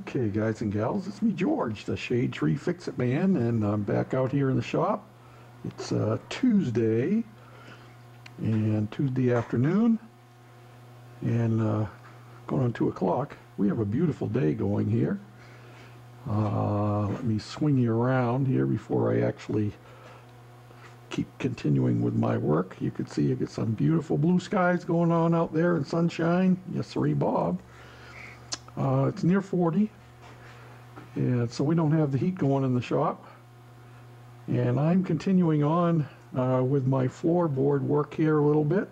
Okay, guys and gals, it's me, George, the Shade Tree Fix-It Man, and I'm back out here in the shop. It's Tuesday, and Tuesday afternoon, and going on 2 o'clock. We have a beautiful day going here. Let me swing you around here before I actually keep continuing with my work. You can see you get some beautiful blue skies going on out there and sunshine. Yes, sirree, Bob. It's near 40, and so we don't have the heat going in the shop. And I'm continuing on with my floorboard work here a little bit.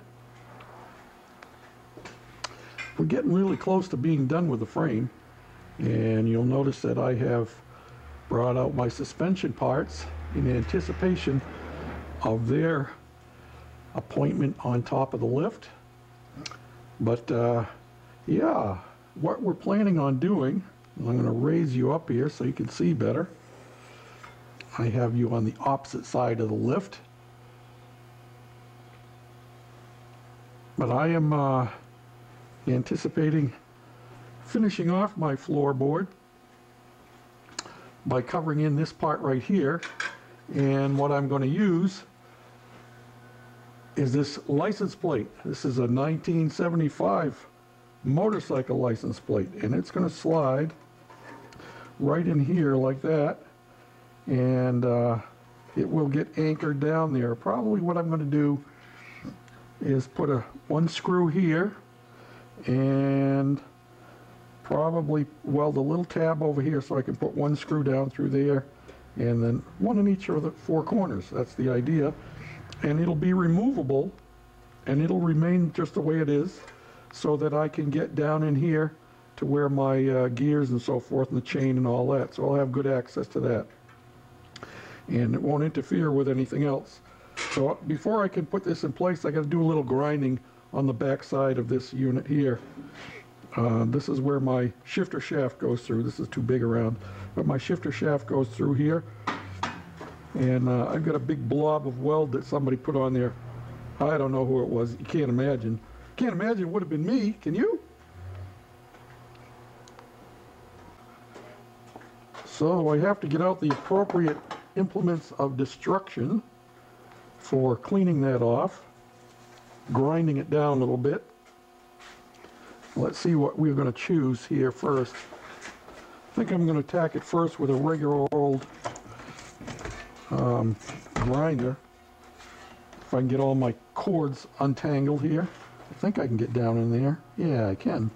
We're getting really close to being done with the frame, and you'll notice that I have brought out my suspension parts in anticipation of their appointment on top of the lift. But yeah, what we're planning on doing, I'm going to raise you up here so you can see better. I have you on the opposite side of the lift. But I am anticipating finishing off my floorboard by covering in this part right here. And what I'm going to use is this license plate. This is a 1975 motorcycle license plate, and it's going to slide right in here like that, and it will get anchored down there. Probably what I'm going to do is put one screw here and probably weld a little tab over here so I can put one screw down through there, and then one in each of the 4 corners. That's the idea. And it'll be removable, and it'll remain just the way it is, so that I can get down in here to where my gears and so forth and the chain and all that. So I'll have good access to that, and it won't interfere with anything else. So before I can put this in place, I got to do a little grinding on the back side of this unit here. This is where my shifter shaft goes through. This is too big around, but my shifter shaft goes through here, and I've got a big blob of weld that somebody put on there. I don't know who it was. You can't imagine. Can't imagine it would have been me. Can you? So I have to get out the appropriate implements of destruction for cleaning that off, grinding it down a little bit. Let's see what we're going to choose here first. I think I'm going to attack it first with a regular old grinder. If I can get all my cords untangled here. I think I can get down in there. Yeah, I can.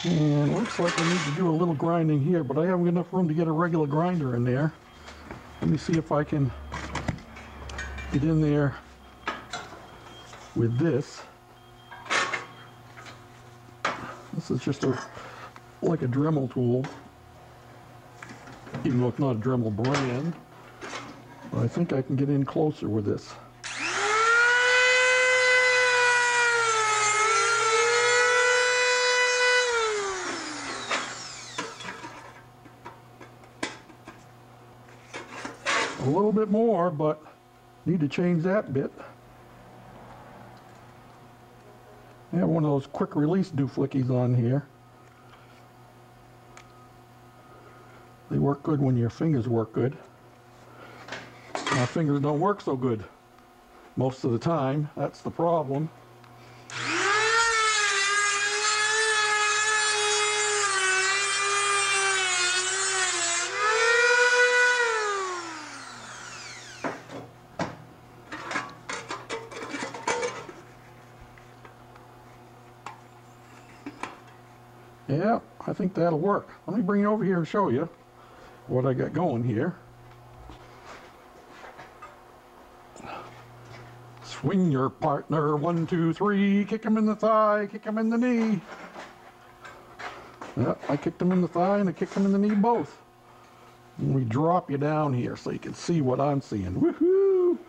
And it looks like I need to do a little grinding here, but I haven't enough room to get a regular grinder in there. Let me see if I can get in there with this. This is just like a Dremel tool, even though it's not a Dremel brand. But I think I can get in closer with this. A little bit more, but need to change that bit. I have one of those quick release dooflickies on here. They work good when your fingers work good. My fingers don't work so good most of the time. That's the problem. Yeah, I think that'll work. Let me bring you over here and show you what I got going here. Swing your partner, 1, 2, 3, kick him in the thigh, kick him in the knee. Yeah, I kicked him in the thigh and I kicked him in the knee both. And we drop you down here so you can see what I'm seeing. Woohoo!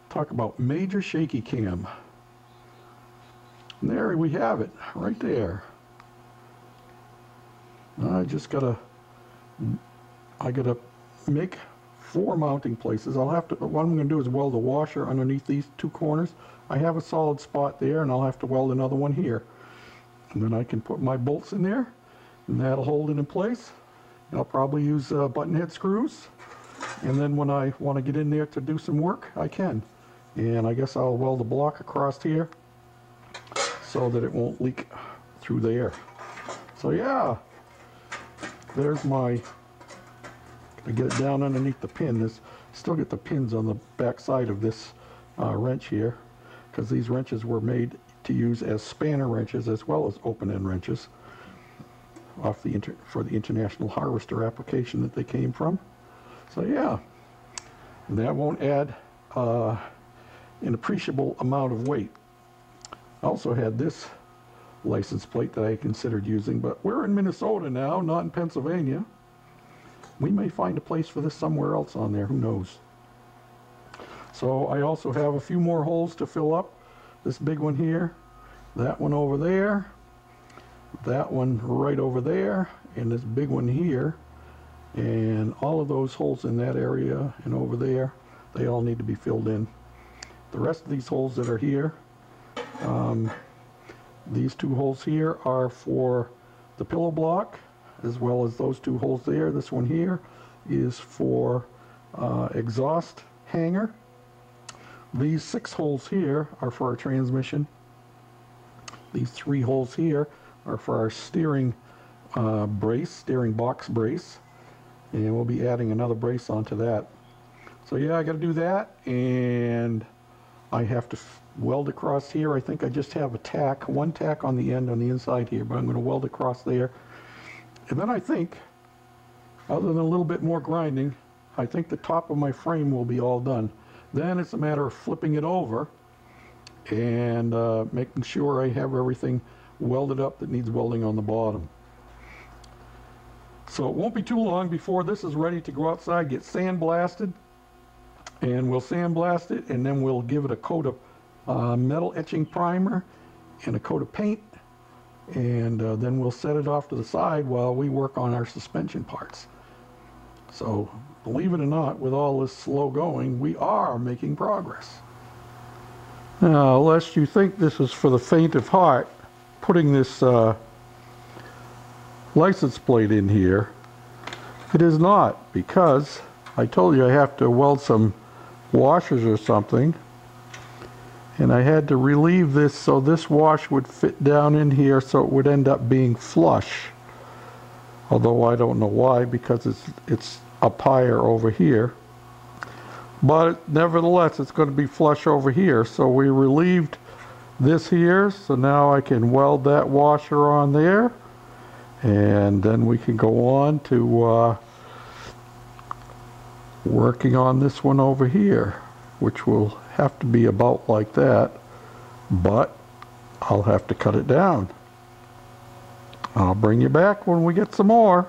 Talk about major shaky cam. And there we have it, right there. I gotta make 4 mounting places. I'll have to, what I'm going to do is weld a washer underneath these 2 corners. I have a solid spot there, and I'll have to weld another one here. And then I can put my bolts in there, and that'll hold it in place. And I'll probably use button head screws. And then when I want to get in there to do some work, I can. And I guess I'll weld a block across here so that it won't leak through there. So yeah, there's my, I get it down underneath the pin. There's still get the pins on the back side of this wrench here, because these wrenches were made to use as spanner wrenches as well as open-end wrenches off the for the International Harvester application that they came from. So yeah, and that won't add an appreciable amount of weight. I also had this license plate that I considered using, but we're in Minnesota now, not in Pennsylvania. We may find a place for this somewhere else on there, who knows. So I also have a few more holes to fill up. This big one here, that one over there, that one right over there, and this big one here. And all of those holes in that area and over there, they all need to be filled in. The rest of these holes that are here, these 2 holes here are for the pillow block, as well as those 2 holes there. This one here is for exhaust hanger. These 6 holes here are for our transmission. These 3 holes here are for our steering brace, steering box brace. And we'll be adding another brace onto that. So yeah, I got to do that, and I have to weld across here. I think I just have a tack, 1 tack on the end on the inside here, but I'm going to weld across there. And then I think, other than a little bit more grinding, I think the top of my frame will be all done. Then it's a matter of flipping it over and making sure I have everything welded up that needs welding on the bottom. So it won't be too long before this is ready to go outside, get sandblasted, and we'll sandblast it, and then we'll give it a coat of metal etching primer and a coat of paint, and then we'll set it off to the side while we work on our suspension parts. So believe it or not, with all this slow going, we are making progress. Now, lest you think this is for the faint of heart, putting this license plate in here, it is not, because I told you I have to weld some washers or something, and I had to relieve this so this wash would fit down in here so it would end up being flush, although I don't know why, because it's up higher over here, but nevertheless it's going to be flush over here. So we relieved this here, so now I can weld that washer on there, and then we can go on to working on this one over here, which will have to be about like that, but I'll have to cut it down. I'll bring you back when we get some more.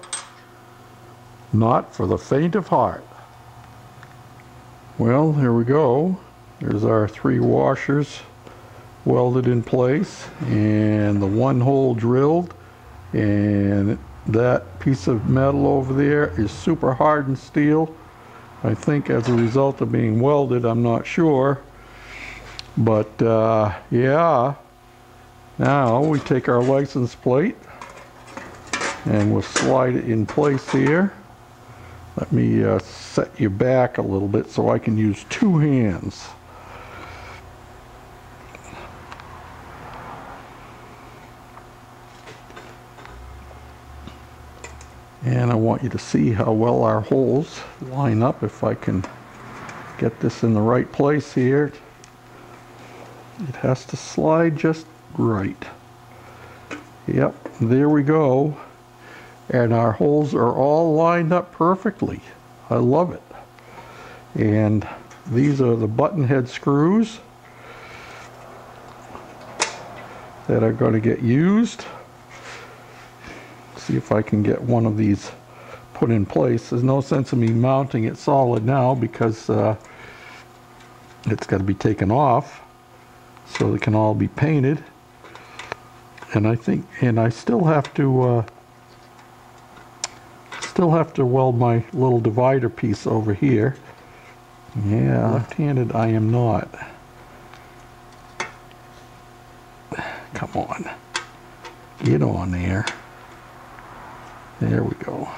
Not for the faint of heart. Well, here we go. There's our 3 washers welded in place, and the 1 hole drilled, and that piece of metal over there is super hardened steel. I think as a result of being welded, I'm not sure, but yeah. Now we take our license plate and we'll slide it in place here. Let me set you back a little bit so I can use 2 hands. And I want you to see how well our holes line up. If I can get this in the right place here, it has to slide just right. Yep, there we go. And our holes are all lined up perfectly. I love it. And these are the button head screws that are going to get used. See if I can get one of these put in place. There's no sense in me mounting it solid now because it's got to be taken off so they can all be painted. And I still have to still have to weld my little divider piece over here. Yeah, left-handed I am not. Come on. Get on there. There we go.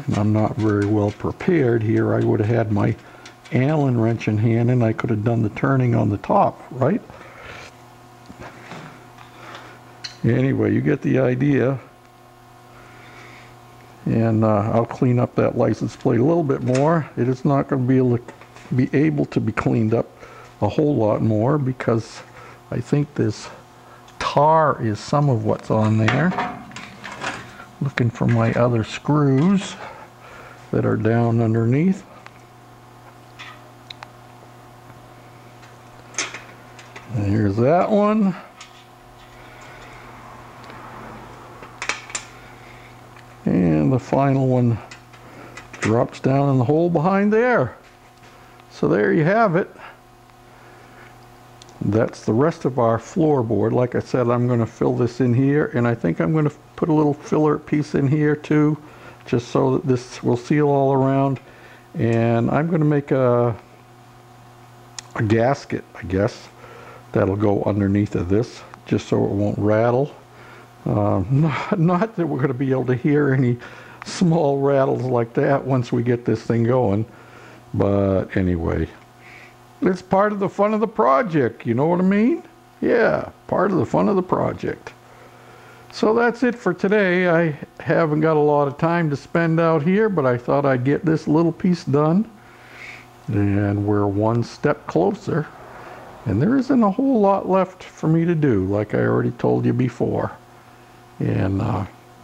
And I'm not very well prepared here. I would have had my Allen wrench in hand and I could have done the turning on the top, right? Anyway, you get the idea. And I'll clean up that license plate a little bit more. It is not going to be able to be cleaned up a whole lot more because I think this tar is some of what's on there. Looking for my other screws that are down underneath. And here's that one. And the final one drops down in the hole behind there. So there you have it. That's the rest of our floorboard. Like I said, I'm going to fill this in here, and I think I'm going to put a little filler piece in here too, just so that this will seal all around. And I'm going to make a gasket, I guess, that'll go underneath of this, just so it won't rattle. Not that we're going to be able to hear any small rattles like that once we get this thing going, but anyway, it's part of the fun of the project, you know what I mean? Yeah, part of the fun of the project. So that's it for today. I haven't got a lot of time to spend out here, but I thought I'd get this little piece done, and we're one step closer, and there isn't a whole lot left for me to do, like I already told you before. And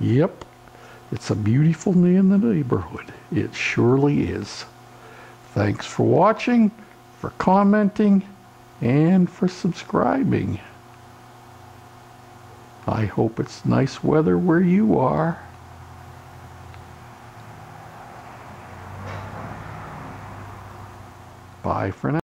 yep, it's a beautiful day in the neighborhood. It surely is. Thanks for watching, for commenting, and for subscribing. I hope it's nice weather where you are. Bye for now.